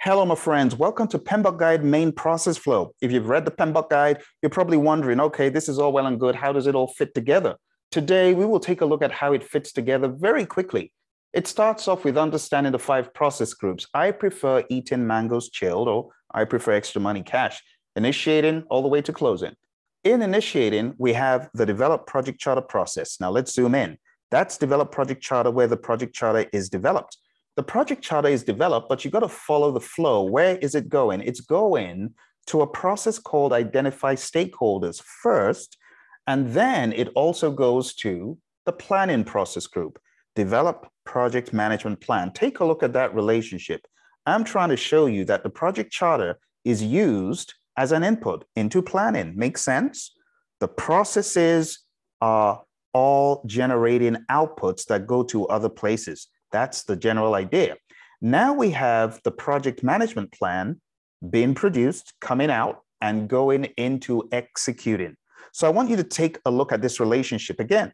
Hello, my friends. Welcome to PMBOK Guide Main Process Flow. If you've read the PMBOK Guide, you're probably wondering, okay, this is all well and good. How does it all fit together? Today, we will take a look at how it fits together very quickly. It starts off with understanding the 5 process groups. I prefer eating mangoes chilled, or I prefer extra money cash. Initiating all the way to closing. In initiating, we have the develop project charter process. Now let's zoom in. That's develop project charter where the project charter is developed. The project charter is developed, but you got to follow the flow. Where is it going? It's going to a process called identify stakeholders first, and then it also goes to the planning process group, develop project management plan. Take a look at that relationship. I'm trying to show you that the project charter is used as an input into planning. Makes sense? The processes are all generating outputs that go to other places. That's the general idea. Now we have the project management plan being produced, coming out, and going into executing. So I want you to take a look at this relationship again.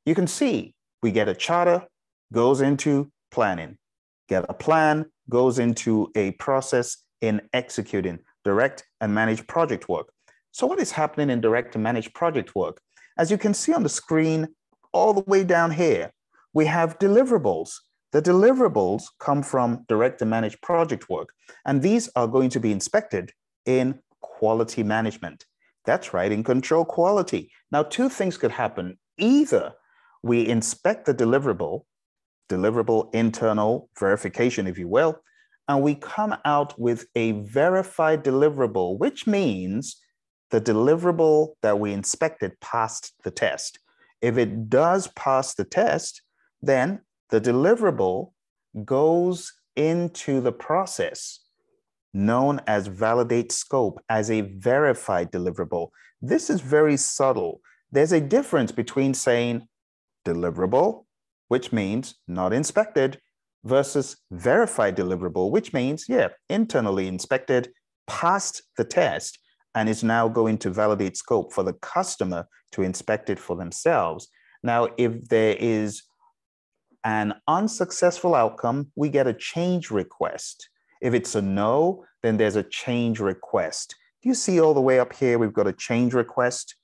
You can see we get a charter, goes into planning. Get a plan, goes into a process in executing, direct and manage project work. So what is happening in direct and manage project work? As you can see on the screen, all the way down here, we have deliverables. The deliverables come from direct and manage project work, and these are going to be inspected in quality management. That's right, in control quality. Now, 2 things could happen. Either we inspect the deliverable internal verification, if you will, and we come out with a verified deliverable, which means the deliverable that we inspected passed the test. If it does pass the test, then the deliverable goes into the process known as validate scope as a verified deliverable. This is very subtle. There's a difference between saying deliverable, which means not inspected, versus verified deliverable, which means, yeah, internally inspected, passed the test, and is now going to validate scope for the customer to inspect it for themselves. Now, if there is an unsuccessful outcome, we get a change request. If it's a no, then there's a change request. Do you see all the way up here, we've got a change request?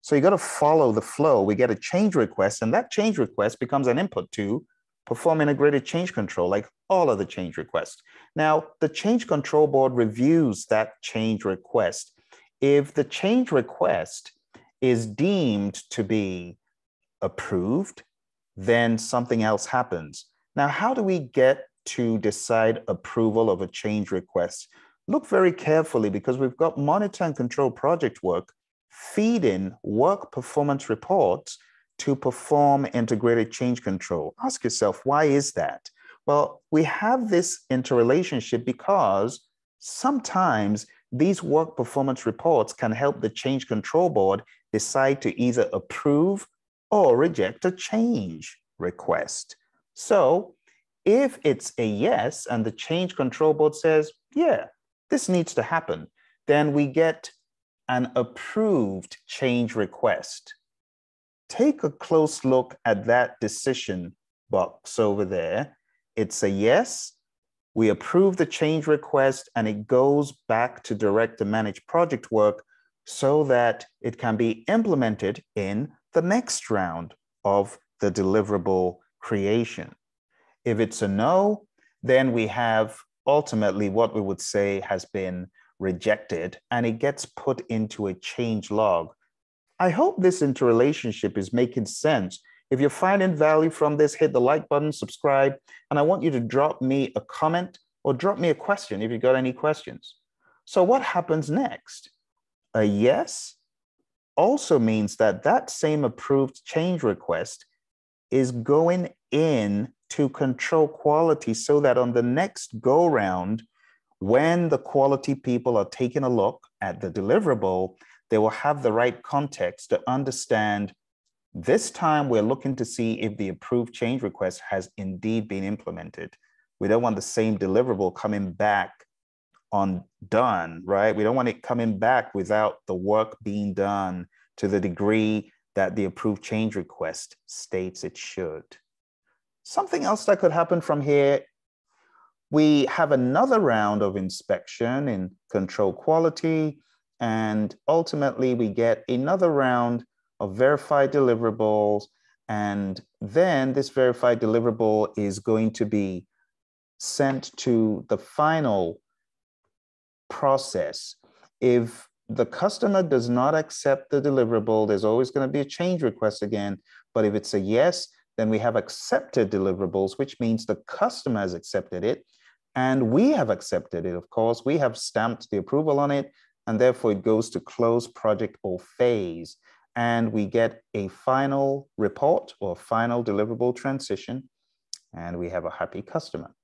So you got to follow the flow. We get a change request, and that change request becomes an input to perform integrated change control, like all of the change requests. Now, the change control board reviews that change request. If the change request is deemed to be approved, then something else happens. Now, how do we get to decide approval of a change request? Look very carefully, because we've got monitor and control project work feeding work performance reports to perform integrated change control. Ask yourself, why is that? Well, we have this interrelationship because sometimes these work performance reports can help the change control board decide to either approve or reject a change request. So if it's a yes and the change control board says, yeah, this needs to happen, then we get an approved change request. Take a close look at that decision box over there. It's a yes. We approve the change request, and it goes back to direct and manage project work so that it can be implemented in the next round of the deliverable creation. If it's a no, then we have ultimately what we would say has been rejected, and it gets put into a change log. I hope this interrelationship is making sense. If you're finding value from this, hit the like button, subscribe, and I want you to drop me a comment or drop me a question if you got any questions. So what happens next? A yes also means that that same approved change request is going in to control quality, so that on the next go round, when the quality people are taking a look at the deliverable, they will have the right context to understand this time we're looking to see if the approved change request has indeed been implemented. We don't want the same deliverable coming back undone, right? We don't want it coming back without the work being done to the degree that the approved change request states it should. Something else that could happen from here We have another round of inspection in control quality, and ultimately we get another round of verified deliverables, and then this verified deliverable is going to be sent to the final process. If the customer does not accept the deliverable, there's always going to be a change request again. But if it's a yes, then we have accepted deliverables, which means the customer has accepted it. And we have accepted it, of course. We have stamped the approval on it, and therefore it goes to close project or phase. And we get a final report or final deliverable transition, and we have a happy customer.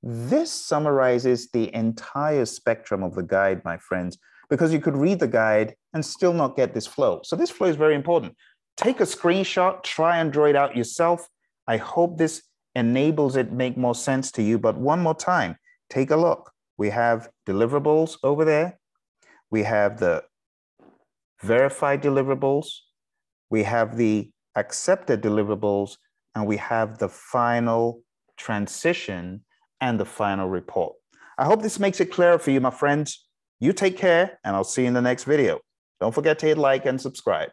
This summarizes the entire spectrum of the guide, my friends, because you could read the guide and still not get this flow. So this flow is very important. Take a screenshot, try and draw it out yourself. I hope this enables it make more sense to you. But one more time, take a look. We have deliverables over there. We have the verified deliverables. We have the accepted deliverables, and we have the final transition and the final report. I hope this makes it clearer for you, my friends. You take care, and I'll see you in the next video. Don't forget to hit like and subscribe.